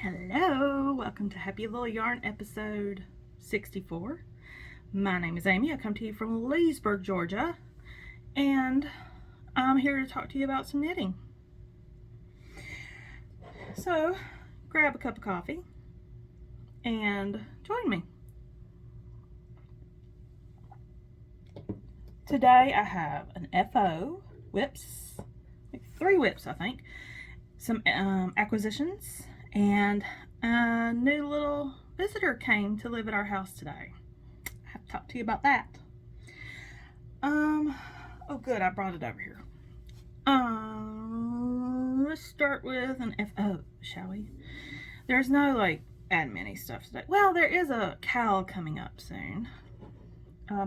Hello, welcome to Happy Little Yarn episode 64. My name is Amy. I come to you from Leesburg, Georgia, and I'm here to talk to you about some knitting. So grab a cup of coffee and join me. Today I have an FO, whips, like 3 whips I think, some acquisitions, and a new little visitor came to live at our house today. I have to talk to you about that. Oh good, I brought it over here. Let's start with an FO, shall we? There's no like admin-y stuff today. Well, there is a Cowl coming up soon.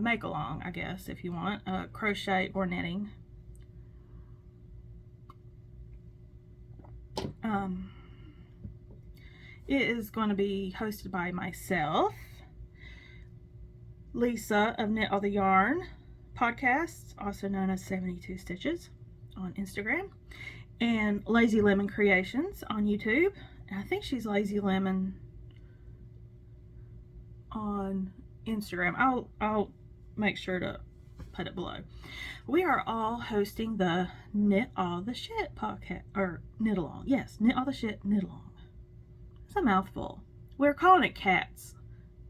Make along, I guess, if you want, crochet or knitting. It is going to be hosted by myself, Lisa of Knit All the Yarn podcast, also known as 72 Stitches on Instagram, and Lazy Lemon Creations on YouTube. And I think she's Lazy Lemon on Instagram. I'll make sure to put it below. We are all hosting the Knit All the Shit podcast, or Knit Along. Yes, Knit All the Shit, Knit Along. It's a mouthful. We're calling it CATS,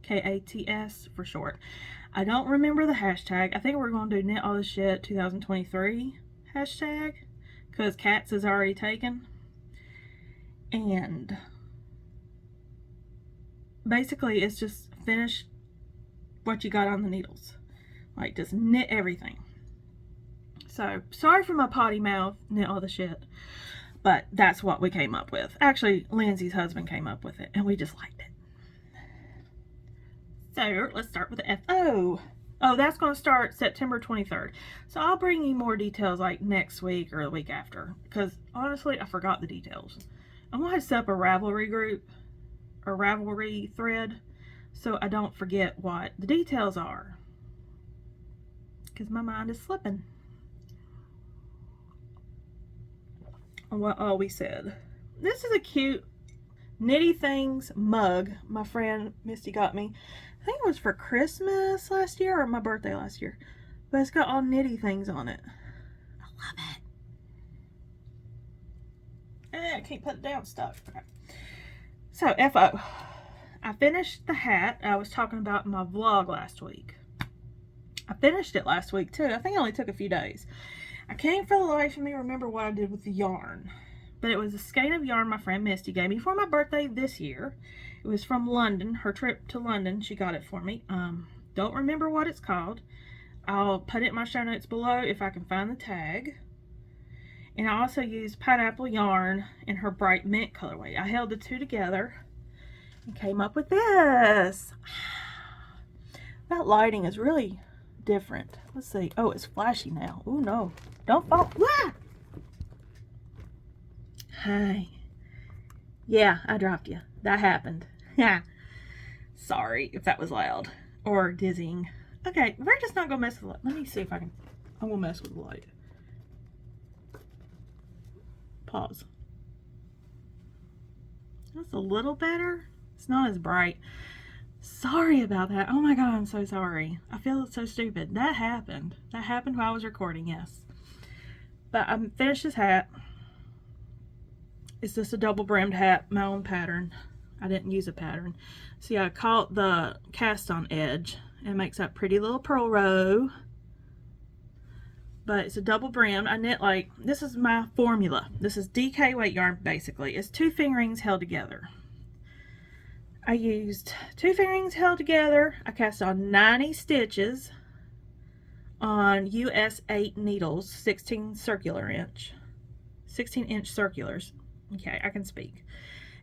K-A-T-S for short. I don't remember the hashtag. I think we're going to do Knit All the Shit 2023 hashtag, because CATS is already taken. And basically it's just finish what you got on the needles, like just knit everything. So sorry for my potty mouth, knit all the shit, but that's what we came up with. Actually, Lindsay's husband came up with it and we just liked it. So let's start with the FO. Oh, that's going to start September 23rd. So I'll bring you more details like next week or the week after, because honestly I forgot the details. I'm going to set up a Ravelry group or Ravelry thread so I don't forget what the details are, because my mind is slipping on what all we said. This is a cute Knitty Things mug my friend Misty got me. I think it was for Christmas last year or my birthday last year, but it's got all Knitty Things on it. I love it. I can't put it down, stuck. Okay. So FO, I finished the hat I was talking about in my vlog last week. I finished it last week too. I think it only took a few days. I can't for the life of me remember what I did with the yarn, but it was a skein of yarn my friend Misty gave me for my birthday this year. It was from London, her trip to London. She got it for me. Don't remember what it's called. I'll put it in my show notes below if I can find the tag. And I also used pineapple yarn in her bright mint colorway. I held the two together and came up with this. That lighting is really different. Let's see. Oh, it's flashy now. Oh no, don't fall. Ah! Hi. Yeah, I dropped you. That happened. Yeah. Sorry if that was loud or dizzying. Okay, we're just not gonna mess with the light. Let me see if I can. I will mess with the light. Pause. That's a little better. It's not as bright. Sorry about that. Oh my god, I'm so sorry. I feel so stupid. That happened. That happened while I was recording, yes. But I finished this hat. It's just a double brimmed hat, my own pattern. I didn't use a pattern. See, I caught the cast on edge. It makes that pretty little purl row. But it's a double brimmed. I knit like, this is my formula. This is DK weight yarn basically. It's 2 fingerings held together. I used 2 fingerings held together. I cast on 90 stitches on US 8 needles, 16 inch circulars. Okay, I can speak.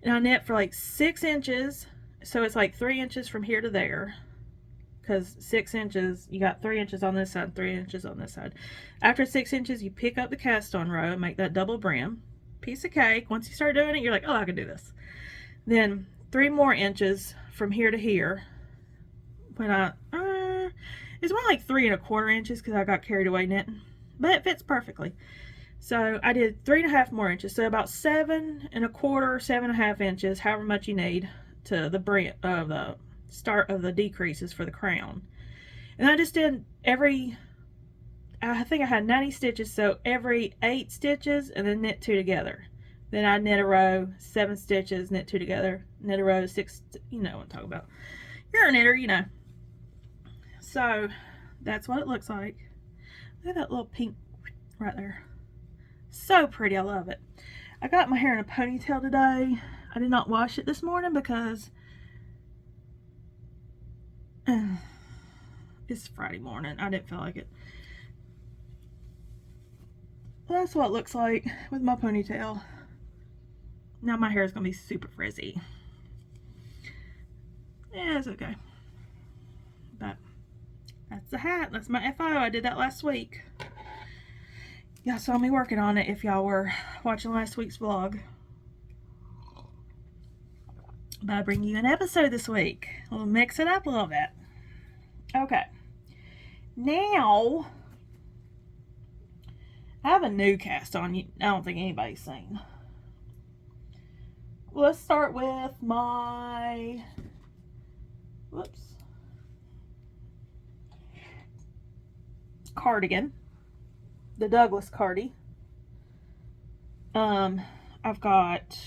And I knit for like 6 inches. So it's like 3 inches from here to there. Because 6 inches, you got 3 inches on this side, 3 inches on this side. After 6 inches, you pick up the cast on row and make that double brim. Piece of cake. Once you start doing it, you're like, oh, I can do this. Then 3 more inches from here to here. When it's more like 3 1/4 inches because I got carried away knitting, but it fits perfectly. So I did 3.5 more inches, so about 7 1/4, 7.5 inches, however much you need to the brim of the start of the decreases for the crown. And I just did I think I had 90 stitches, so every 8 stitches, and then knit 2 together. Then I knit a row, 7 stitches, knit 2 together, knit a row, 6, you know what I'm talking about. You're a knitter, you know. So that's what it looks like. Look at that little pink right there. So pretty, I love it. I got my hair in a ponytail today. I did not wash it this morning because it's Friday morning. I didn't feel like it. That's what it looks like with my ponytail. Now my hair is going to be super frizzy. Yeah, it's okay. But that's the hat. That's my FO. I did that last week. Y'all saw me working on it if y'all were watching last week's vlog. But I bring you an episode this week. We'll mix it up a little bit. Okay. Now, I have a new cast on. I don't think anybody's seen. Let's start with my, cardigan, the Douglas Cardi. I've got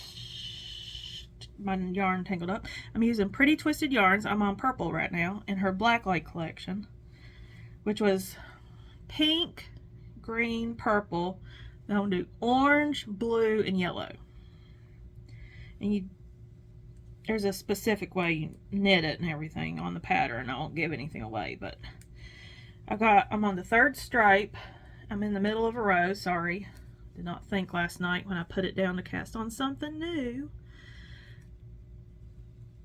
my yarn tangled up. I'm using Pretty Twisted Yarns. I'm on purple right now in her Blacklight collection, which was pink, green, purple. Then I'm gonna do orange, blue, and yellow. And there's a specific way you knit it and everything on the pattern. I won't give anything away, but I'm on the 3rd stripe. I'm in the middle of a row. Sorry, did not think last night when I put it down to cast on something new.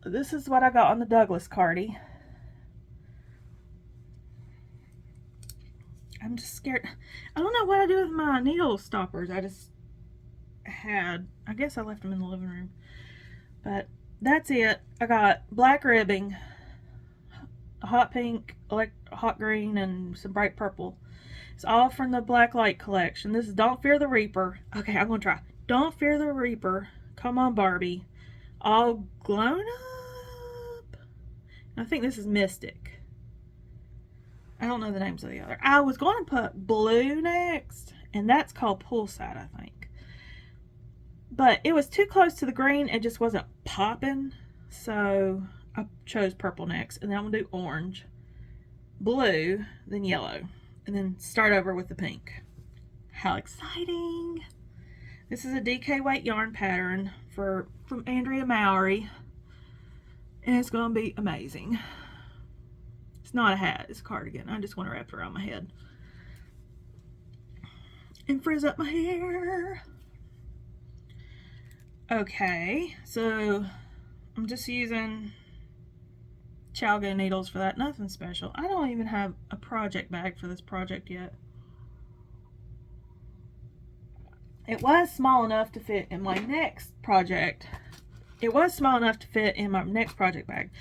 This is what I got on the Douglas Cardi. I'm just scared. I don't know what I do with my needle stoppers. I guess I left them in the living room. But that's it. I got black ribbing, hot pink, hot green, and some bright purple. It's all from the Blacklight collection. This is Don't Fear the Reaper. Okay, I'm gonna try. Don't Fear the Reaper. Come on, Barbie. All Grown Up. I think this is Mystic. I don't know the names of the other. I was going to put Blue next, and that's called Poolside, I think. But it was too close to the green. It just wasn't popping. So I chose purple next. And then I'm going to do orange, blue, then yellow. And then start over with the pink. How exciting. This is a DK weight yarn pattern from Andrea Mowry. And it's going to be amazing. It's not a hat. It's a cardigan. I just want to wrap it around my head. And frizz up my hair. Okay, so I'm just using Chalgo needles for that. Nothing special. I don't even have a project bag for this project yet. It was small enough to fit in my next project. It was small enough to fit in my next project bag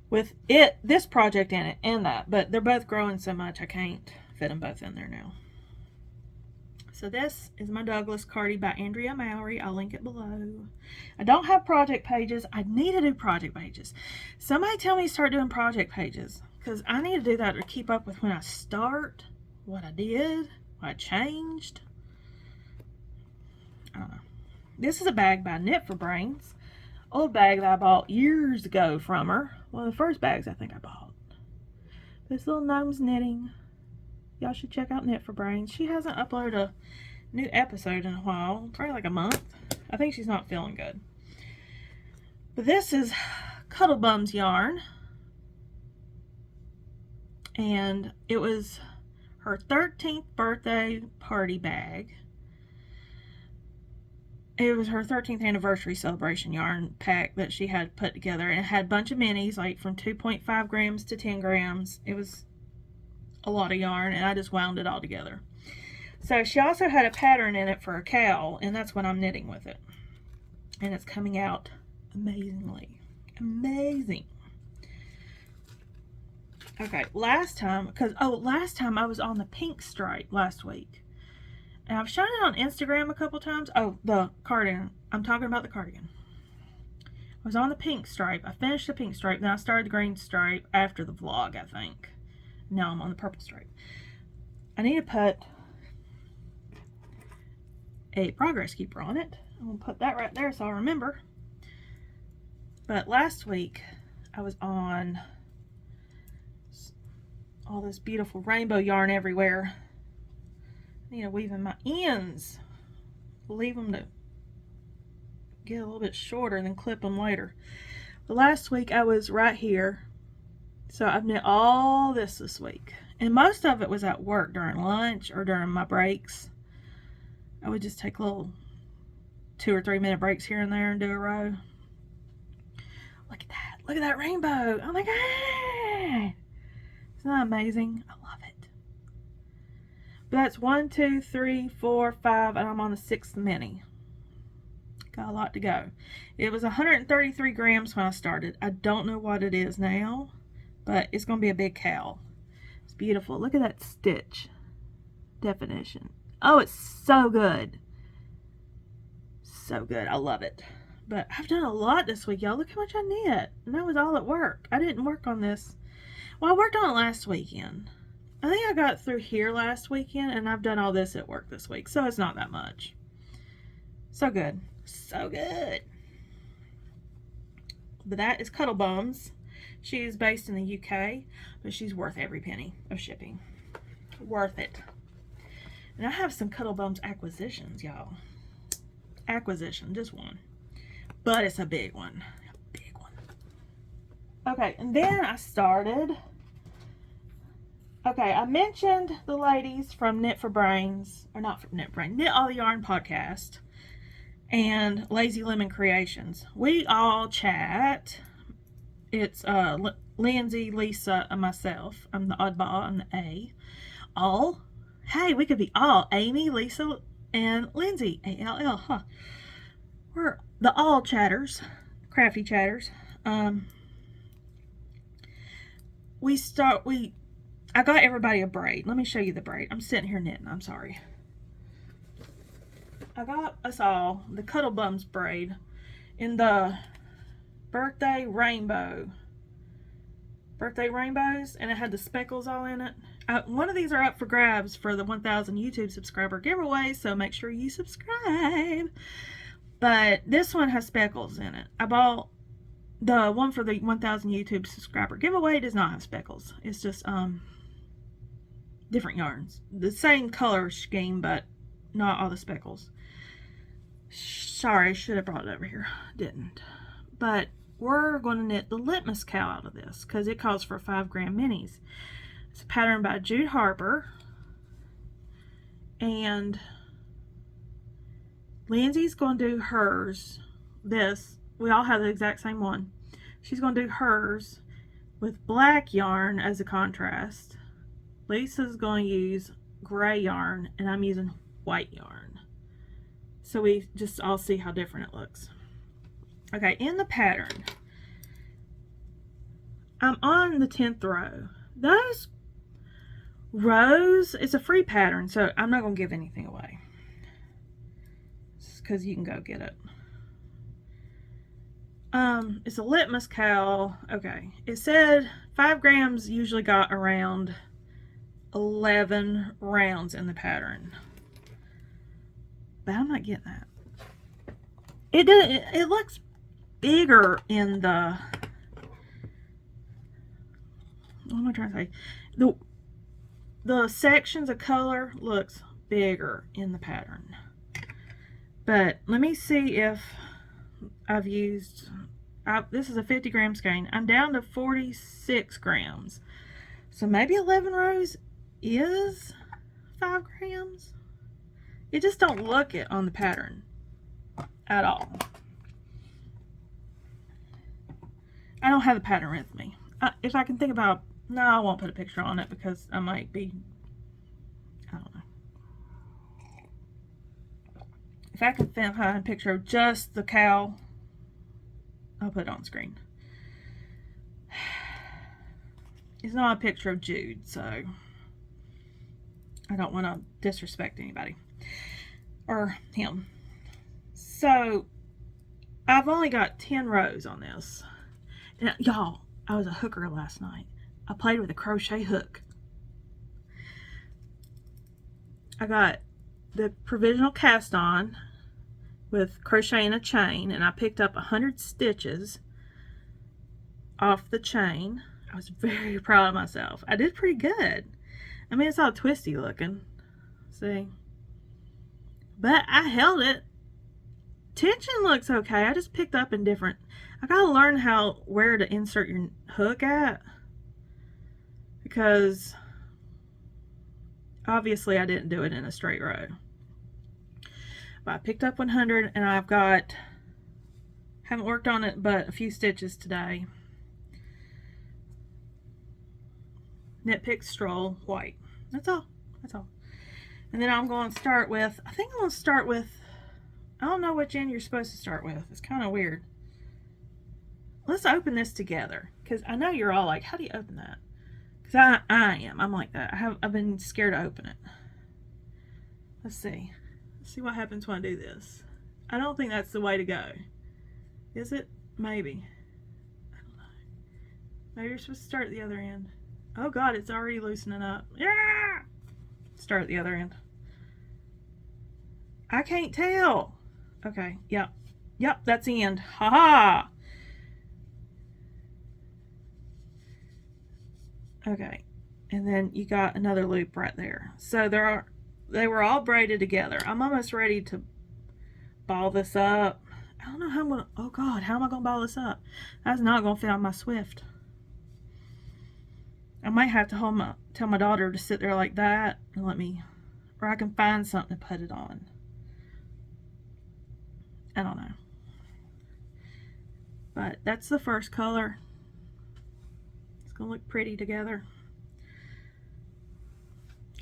with this project in it and that, but they're both growing so much I can't fit them both in there now. So this is my Douglas Cardi by Andrea Mowry. I'll link it below. I don't have project pages. I need to do project pages. Somebody tell me to start doing project pages, because I need to do that to keep up with when I start, what I did, what I changed. I don't know. This is a bag by Knit for Brains. Old bag that I bought years ago from her. One of the first bags I think I bought. This little gnome's knitting. Y'all should check out Knit for Brains. She hasn't uploaded a new episode in a while. Probably like a month. I think she's not feeling good. But this is Cuddlebums yarn. And it was her 13th birthday party bag. It was her 13th anniversary celebration yarn pack that she had put together. And it had a bunch of minis, like from 2.5 grams to 10 grams. It was a lot of yarn, and I just wound it all together. So she also had a pattern in it for a cowl, and that's what I'm knitting with it. And it's coming out amazingly. Amazing. Okay, last time I was on the pink stripe last week. And I've shown it on Instagram a couple times. Oh, the cardigan. I'm talking about the cardigan. I was on the pink stripe. I finished the pink stripe. Then I started the green stripe after the vlog, I think. Now I'm on the purple stripe. I need to put a progress keeper on it. I'm going to put that right there so I'll remember. But last week, I was on all this beautiful rainbow yarn everywhere. I need to weave in my ends. Leave them to get a little bit shorter and then clip them later. But last week I was right here. So I've knit all this week. And most of it was at work during lunch or during my breaks. I would just take little 2 or 3 minute breaks here and there and do a row. Look at that. Look at that rainbow. Oh my god. Isn't that amazing? I love it. But that's 1, 2, 3, 4, 5, and I'm on the 6th mini. Got a lot to go. It was 133 grams when I started. I don't know what it is now, but it's going to be a big cowl. It's beautiful. Look at that stitch definition. Oh, it's so good. So good. I love it. But I've done a lot this week, y'all. Look how much I knit. And that was all at work. I didn't work on this. Well, I worked on it last weekend. I think I got through here last weekend, and I've done all this at work this week, so it's not that much. So good. So good. But that is Cuddlebums. She is based in the UK, but she's worth every penny of shipping. Worth it. And I have some Cuddlebums acquisitions, y'all. Acquisition, just one. But it's a big one. A big one. Okay, and then I started. Okay, I mentioned the ladies from Knit for Brains, or not from Knit for Brains, Knit All the Yarn podcast, and Lazy Lemon Creations. We all chat. It's Lindsay, Lisa, and myself. I'm the oddball. I'm the A. All. Hey, we could be all. Amy, Lisa, and Lindsay. ALL, huh? We're the all chatters. Crafty chatters. I got everybody a braid. Let me show you the braid. I'm sitting here knitting. I'm sorry. I got us all the Cuddlebums braid in the birthday rainbows, and it had the speckles all in it. One of these are up for grabs for the 1,000 YouTube subscriber giveaway, so make sure you subscribe. But this one has speckles in it. I bought the one for the 1,000 YouTube subscriber giveaway. Does not have speckles. It's just different yarns, the same color scheme, but not all the speckles. Sorry, I should have brought it over here. Didn't. But we're going to knit the Litmus cowl out of this because it calls for 5 gram minis. It's a pattern by Jude Harper, and Lindsay's going to do hers. We all have the exact same one. She's going to do hers with black yarn as a contrast. Lisa's going to use gray yarn, and I'm using white yarn. So we just all see how different it looks. Okay, in the pattern, I'm on the 10th row. Those rows, it's a free pattern, so I'm not going to give anything away. Because you can go get it. It's a Litmus cowl. Okay, it said 5 grams usually got around 11 rounds in the pattern, but I'm not getting that. It looks bigger in the, what am I trying to say? The sections of color looks bigger in the pattern. But let me see if I've used, this is a 50 gram skein. I'm down to 46 grams. So maybe 11 rows is 5 grams. You just don't look it on the pattern at all. I don't have the pattern with me. If I can think about, no, I won't put a picture on it because I might be, I don't know. If I can find a picture of just the cowl, I'll put it on screen. It's not a picture of Jude, so I don't want to disrespect anybody. or him. So I've only got 10 rows on this. And y'all, I was a hooker last night. I played with a crochet hook. I got the provisional cast on with crochet in a chain, and I picked up 100 stitches off the chain. I was very proud of myself. I did pretty good. I mean, it's all twisty looking. See? But I held it. Tension looks okay. I just picked up in different. I gotta learn where to insert your hook at, because obviously I didn't do it in a straight row. But I picked up 100, and haven't worked on it but a few stitches today. Knit Pick Stroll white. That's all. That's all. And then I'm going to start with, I think I'm going to start with, I don't know which end you're supposed to start with. It's kind of weird. Let's open this together, because I know you're all like, how do you open that? Because I am. I'm like that. I've been scared to open it. Let's see. Let's see what happens when I do this. I don't think that's the way to go. Is it? Maybe. I don't know. Maybe you're supposed to start at the other end. Oh God, it's already loosening up. Yeah! Start at the other end. I can't tell. Okay, yep. Yep, that's the end. Ha-ha! Okay, and then you got another loop right there. So they were all braided together. I'm almost ready to ball this up. I don't know how I'm gonna, oh God, how am I gonna ball this up? That's not gonna fit on my Swift. I might have to tell my daughter to sit there like that and let me, or I can find something to put it on. I don't know. But that's the first color. It's gonna look pretty together.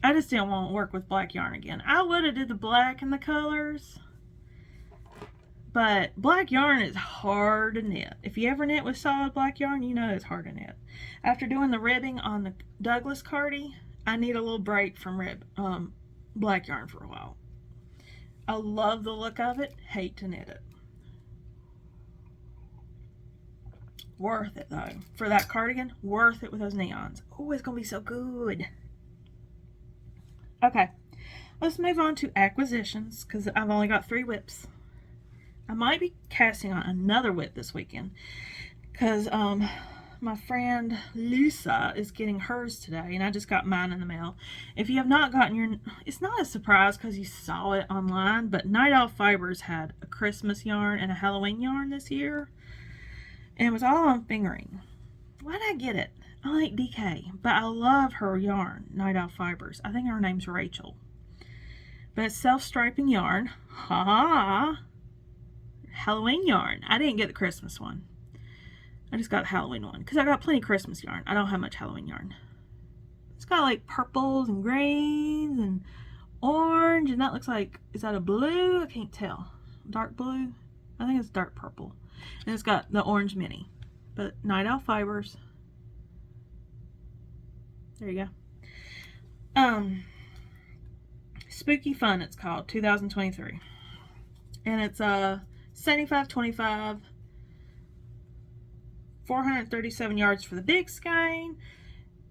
I just didn't want to work with black yarn again. I would have did the black and the colors, but black yarn is hard to knit. If you ever knit with solid black yarn, you know it's hard to knit. After doing the ribbing on the Douglas Cardi, I need a little break from black yarn for a while. I love the look of it, hate to knit it. Worth it though. For that cardigan, worth it with those neons. Oh, it's gonna be so good. Okay, let's move on to acquisitions, because I've only got 3 whips. I might be casting on another whip this weekend, because my friend Lisa is getting hers today, and I just got mine in the mail. If you have not gotten your, it's not a surprise because you saw it online, but Owl Fibgers had a Christmas yarn and a Halloween yarn this year, and it was all on fingering. Why did I get it? I like DK, but I love her yarn, Owl Fibgers. I think her name's Rachel. But it's self-striping yarn. Ha! Halloween yarn. I didn't get the Christmas one. I just got a Halloween one, because I got plenty of Christmas yarn. I don't have much Halloween yarn. It's got like purples and greens and orange, and that looks like, is that a blue? I can't tell. Dark blue? I think it's dark purple. And it's got the orange mini. But Owl Fibgers. There you go. Spooky Fun, it's called, 2023. And it's 75-25, 437 yards for the big skein,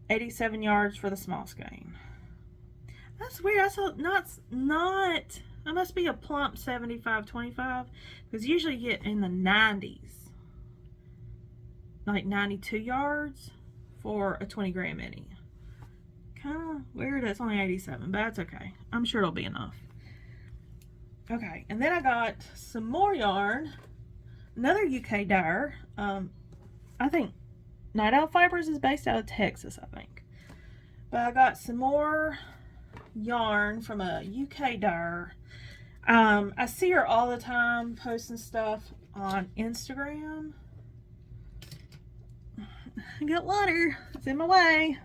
87 yards for the small skein. That's weird. I saw not. I must be a plump 75-25, because usually you get in the 90s, like 92 yards for a 20 gram mini. Kind of weird. It's only 87, but that's okay. I'm sure it'll be enough. Okay, and then I got some more yarn, another UK dyer. I think Owl Fibgers is based out of Texas, I think. But I got some more yarn from a UK dyer. I see her all the time posting stuff on Instagram. I got water. It's in my way.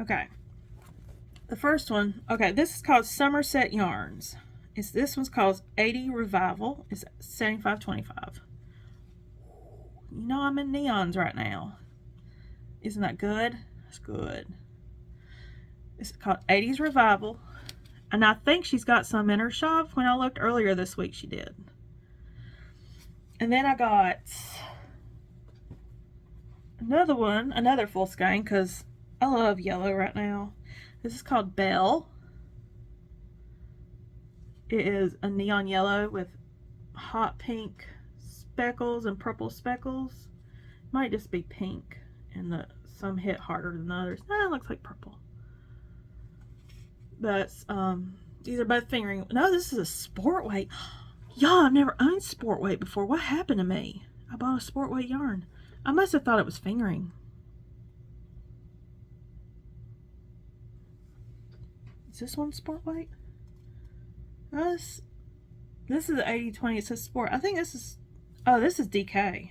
Okay. The first one, okay, this is called Somerset Yarns. This one's called 80 Revival. It's 75-25. You know I'm in neons right now. Isn't that good? That's good. It's called 80s Revival. And I think she's got some in her shop. When I looked earlier this week, she did. And then I got another one, another full skein, because I love yellow right now. This is called Belle. It is a neon yellow with hot pink speckles and purple speckles. Might just be pink, and some hit harder than others. Nah, it looks like purple. But these are both fingering. No, this is a sport weight. Y'all, I've never owned sport weight before. What happened to me? I bought a sport weight yarn. I must have thought it was fingering. Is this one sport weight? No, this is the 80/20. It says sport. I think this is, oh, this is DK.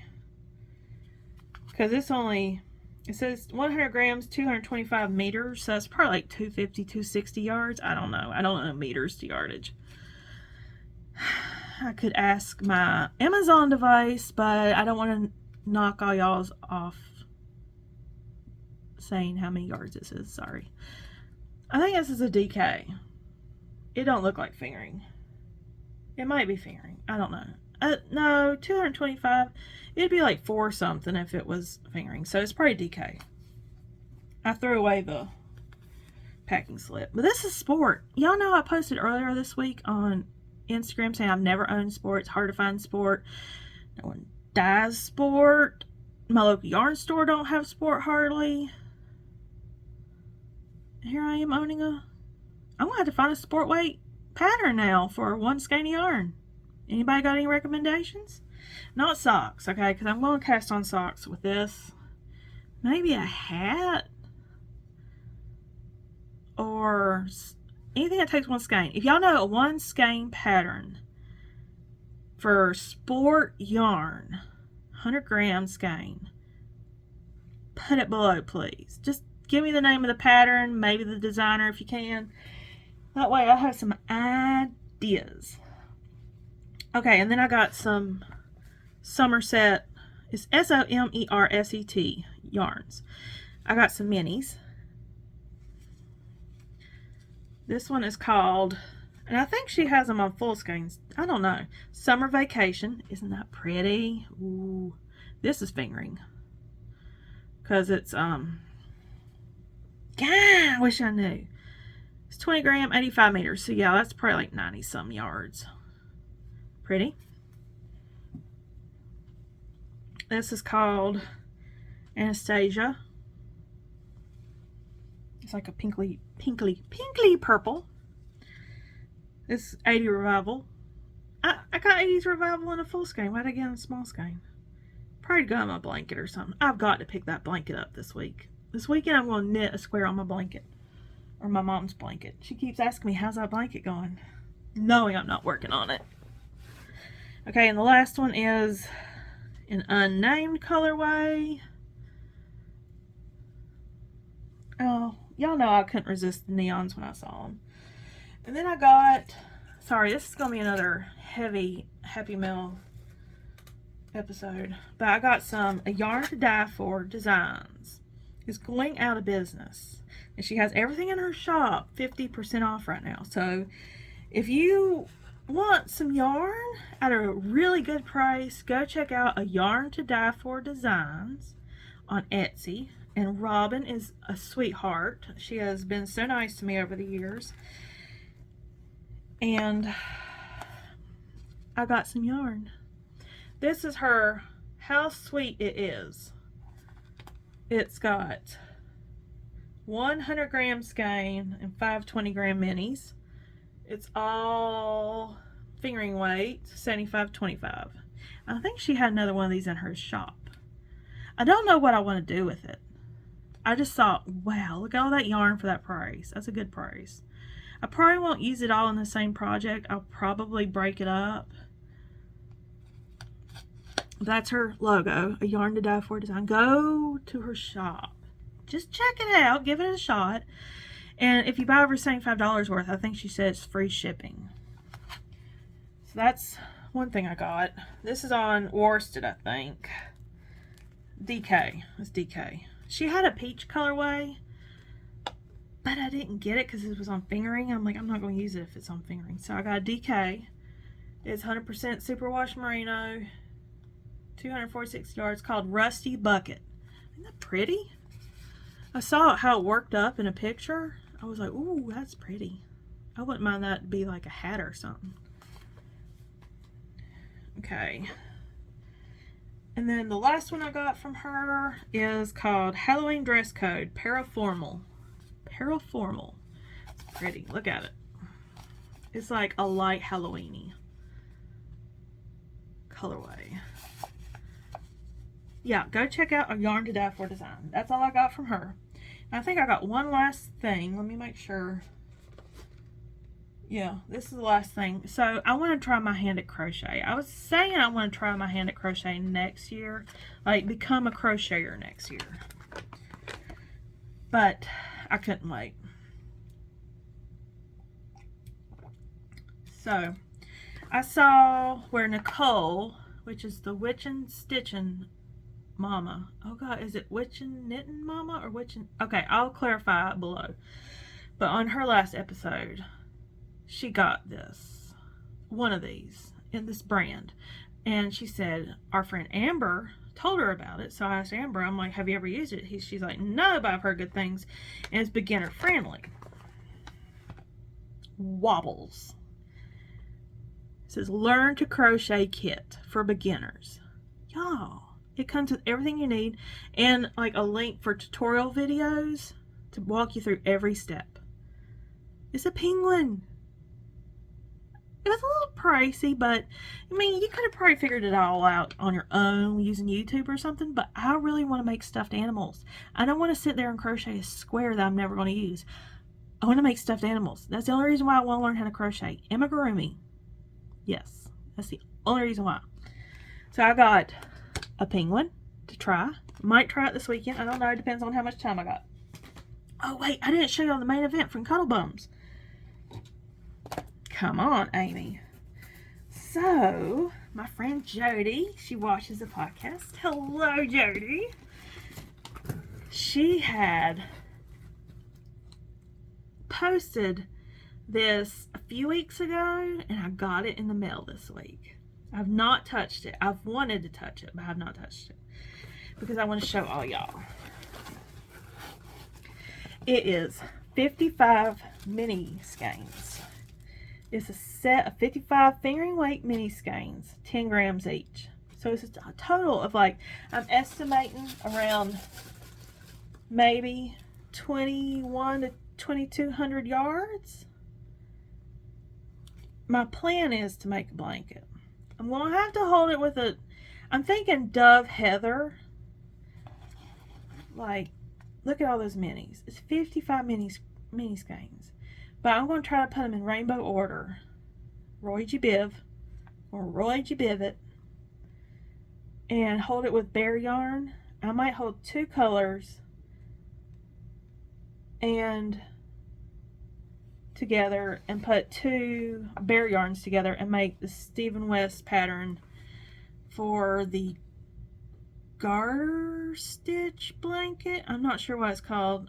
Because it's only, it says 100 grams, 225 meters. So that's probably like 250, 260 yards. I don't know. I don't know meters to yardage. I could ask my Amazon device, but I don't want to knock all y'all's off saying how many yards this is. Sorry. I think this is a DK. It don't look like fingering. It might be fingering. I don't know. No, 225. It'd be like 4 something if it was fingering. So it's probably DK. I threw away the packing slip. But this is sport. Y'all know I posted earlier this week on Instagram saying I've never owned sport. It's hard to find sport. No one dyes sport. My local yarn store don't have sport hardly. Here I am owning I'm gonna have to find a sport weight pattern now for one skein of yarn. Anybody got any recommendations? Not socks, okay, because I'm going to cast on socks with this. Maybe a hat or anything that takes one skein. If y'all know a one skein pattern for sport yarn, 100 gram skein, put it below, please. Just give me the name of the pattern, maybe the designer if you can. That way I have some ideas. Okay, and then I got some Somerset, it's Somerset yarns. I got some minis. This one is called, and I think she has them on full skeins. I don't know. Summer Vacation. Isn't that pretty? Ooh. This is fingering. Because it's, God, I wish I knew. It's 20 gram, 85 meters. So yeah, that's probably like 90 some yards. Pretty. This is called Anastasia. It's like a pinkly purple. This 80 Revival. I got 80s Revival in a full skein. Why'd I get in a small skein? Probably go on my blanket or something. I've got to pick that blanket up this week. This weekend I'm going to knit a square on my blanket. Or my mom's blanket. She keeps asking me, how's that blanket going? Knowing I'm not working on it. Okay, and the last one is an unnamed colorway. Oh, y'all know I couldn't resist the neons when I saw them. And then I got, sorry, this is going to be another heavy Happy Mail episode. But I got a Yarn to Die For designs. It's going out of business. And she has everything in her shop 50% off right now. So if you want some yarn at a really good price, go check out a Yarn to Die For designs on Etsy. And Robin is a sweetheart. She has been so nice to me over the years. And I got some yarn. This is her How Sweet It Is. It's got 100 gram skein and 5 20 gram minis. It's all fingering weight, 75/25. I think she had another one of these in her shop. I don't know what I want to do with it. I just thought, wow, look at all that yarn for that price. That's a good price. I probably won't use it all in the same project. I'll probably break it up. That's her logo, a Yarn to Die For design. Go to her shop. Just check it out. Give it a shot. And if you buy over $75 worth, I think she says free shipping. So that's one thing I got. This is on worsted, I think. DK. It's DK. She had a peach colorway, but I didn't get it because it was on fingering. I'm like, I'm not going to use it if it's on fingering. So I got a DK. It's 100% superwash merino, 246 yards, called Rusty Bucket. Isn't that pretty? I saw how it worked up in a picture. I was like, ooh, that's pretty. I wouldn't mind that to be like a hat or something. Okay. And then the last one I got from her is called Halloween Dress Code, Paraformal. Paraformal. It's pretty. Look at it. It's like a light Halloweeny colorway. Yeah, go check out A Yarn to Die For design. That's all I got from her. And I think I got one last thing. Let me make sure. Yeah, this is the last thing. So I want to try my hand at crochet. I was saying I want to try my hand at crochet next year. Like become a crocheter next year. But I couldn't wait. So I saw where Nicole, which is the Witchin' Stitchin' Mama. Oh God, is it Witchin' Knittin' Mama or Witchin'? Okay, I'll clarify it below. But on her last episode, she got this, one of these in this brand. And she said our friend Amber told her about it. So I asked Amber, I'm like, have you ever used it? She's like, no, but I've heard good things. And it's beginner friendly. Woobles. It says learn to crochet kit for beginners. Y'all, it comes with everything you need and like a link for tutorial videos to walk you through every step. It's a penguin. It was a little pricey, but I mean, you could have probably figured it all out on your own using YouTube or something, but I really want to make stuffed animals. I don't want to sit there and crochet a square that I'm never going to use. I want to make stuffed animals. That's the only reason why I want to learn how to crochet. Amigurumi. Yes, that's the only reason why. So I got a penguin to try. Might try it this weekend. I don't know. It depends on how much time I got. Oh, wait. I didn't show you on the main event from Cuddlebums. Come on, Amy. So, my friend Jody, she watches the podcast. Hello, Jody. She had posted this a few weeks ago, and I got it in the mail this week. I've not touched it. I've wanted to touch it, but I have not touched it because I want to show all y'all. It is 55 mini skeins. It's a set of 55 fingering weight mini skeins, 10 grams each. So it's a total of like, I'm estimating around maybe 21 to 2,200 yards. My plan is to make a blanket. I'm going to have to hold it with a, I'm thinking Dove Heather. Like, look at all those minis. It's 55 mini skeins. But I'm going to try to put them in rainbow order. Roy G. Biv, or Roy G. BIV-it, and hold it with bare yarn. I might hold 2 colors and together and put 2 bare yarns together and make the Stephen West pattern for the garter stitch blanket. I'm not sure what it's called.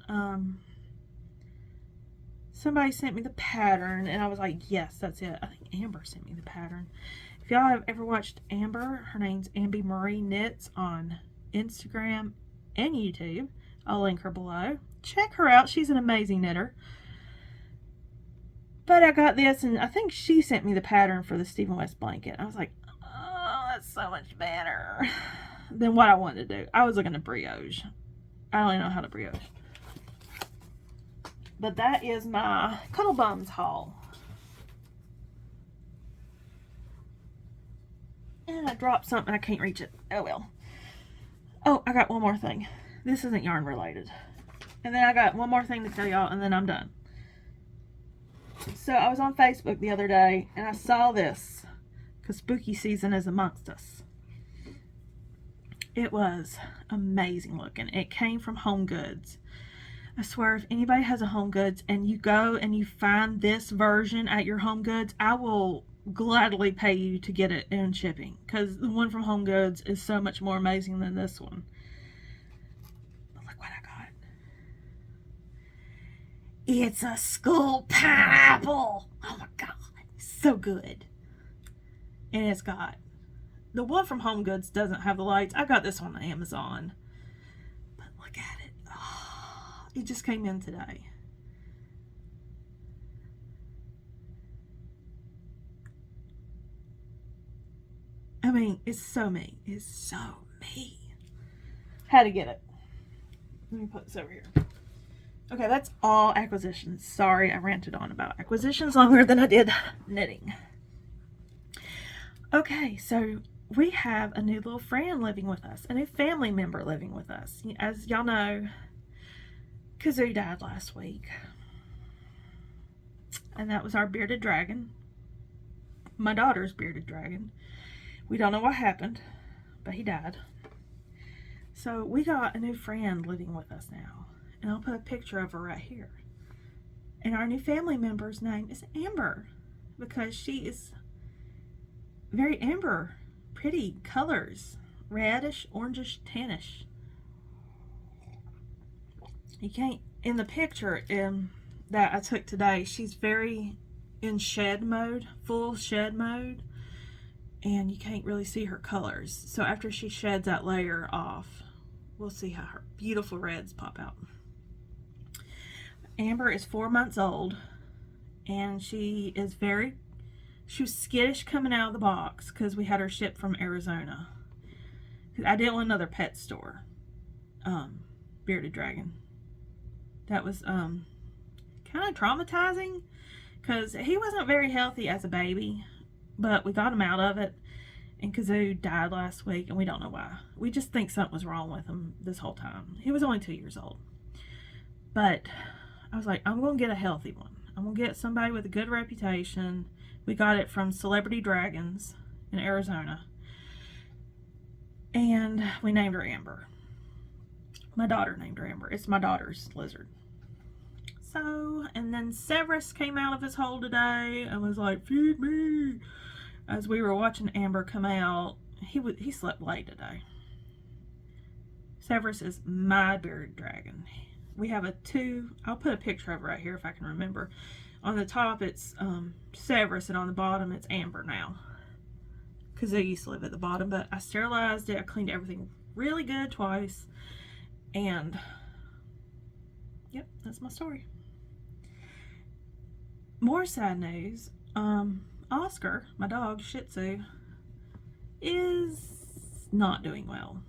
Somebody sent me the pattern and I was like, yes, that's it. I think Amber sent me the pattern. If y'all have ever watched Amber, her name's Amby Marie Knits on Instagram and YouTube. I'll link her below. Check her out. She's an amazing knitter. But I got this and I think she sent me the pattern for the Stephen West blanket. I was like, oh, that's so much better than what I wanted to do. I was looking at brioche. I don't even know how to brioche. But that is my Cuddlebums haul. And I dropped something. I can't reach it. Oh well. Oh, I got one more thing. This isn't yarn related. And then I got one more thing to tell y'all and then I'm done. So I was on Facebook the other day and I saw this because spooky season is amongst us. It was amazing looking. It came from Home Goods. I swear, if anybody has a Home Goods and you go and you find this version at your Home Goods, I will gladly pay you to get it in shipping because the one from Home Goods is so much more amazing than this one. But look what I got. It's a school pineapple. Oh my God, so good. And it's got, the one from Home Goods doesn't have the lights. I got this on Amazon. But look at it. Oh, it just came in today. I mean, it's so me. It's so me. Had to get it. Let me put this over here. Okay, that's all acquisitions. Sorry, I ranted on about acquisitions longer than I did knitting. Okay, so we have a new little friend living with us, a new family member living with us. As y'all know, Kazoo died last week. And that was our bearded dragon. My daughter's bearded dragon. We don't know what happened, but he died. So we got a new friend living with us now. And I'll put a picture of her right here. And our new family member's name is Amber, because she is very amber, pretty colors, reddish, orangish, tannish. You can't, in the picture that I took today, she's very in shed mode, full shed mode, and you can't really see her colors. So after she sheds that layer off, we'll see how her beautiful reds pop out. Amber is 4 months old, and she was skittish coming out of the box because we had her shipped from Arizona. I didn't want another pet store bearded dragon. That was kind of traumatizing because he wasn't very healthy as a baby, but we got him out of it, and Kazoo died last week, and we don't know why. We just think something was wrong with him this whole time. He was only 2 years old. But I was like, I'm going to get a healthy one. I'm going to get somebody with a good reputation. We got it from Celebrity Dragons in Arizona. And we named her Amber. My daughter named her Amber. It's my daughter's lizard. So, and then Severus came out of his hole today and was like, feed me. As we were watching Amber come out, he slept late today. Severus is my bearded dragon. We have I'll put a picture of it right here if I can remember. On the top it's Severus, and on the bottom it's Amber now. Because they used to live at the bottom, but I sterilized it. I cleaned everything really good twice. And, yep, that's my story. More sad news. Oscar, my dog, Shih Tzu, is not doing well.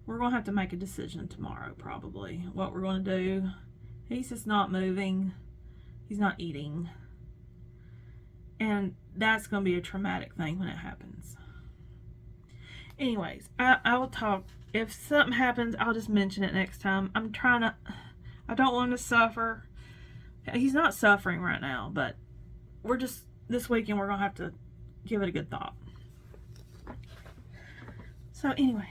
We're going to have to make a decision tomorrow, probably, what we're going to do. He's just not moving. He's not eating. And that's going to be a traumatic thing when it happens. Anyways, I will talk. If something happens, I'll just mention it next time. I don't want him to suffer. He's not suffering right now, but this weekend we're going to have to give it a good thought. So anyways,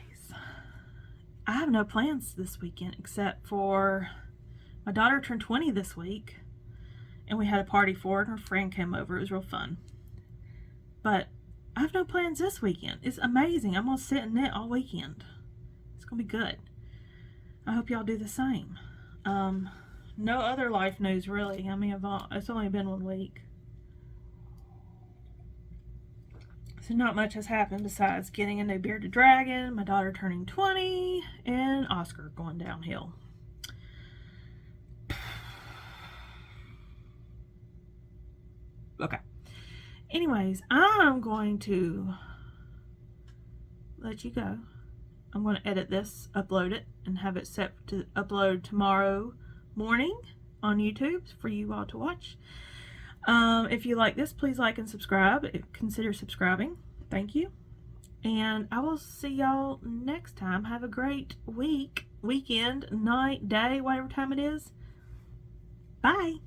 I have no plans this weekend except for my daughter turned 20 this week, and we had a party for it, and her friend came over. It was real fun. But I have no plans this weekend. It's amazing. I'm going to sit and knit all weekend. It's going to be good. I hope y'all do the same. No other life news, really. I mean, it's only been 1 week. So not much has happened besides getting a new bearded dragon, my daughter turning 20, and Oscar going downhill. Okay. Anyways, I'm going to let you go. I'm going to edit this, upload it, and have it set to upload tomorrow morning on YouTube for you all to watch. If you like this, please like and subscribe. Consider subscribing. Thank you. And I will see y'all next time. Have a great week, weekend, night, day, whatever time it is. Bye.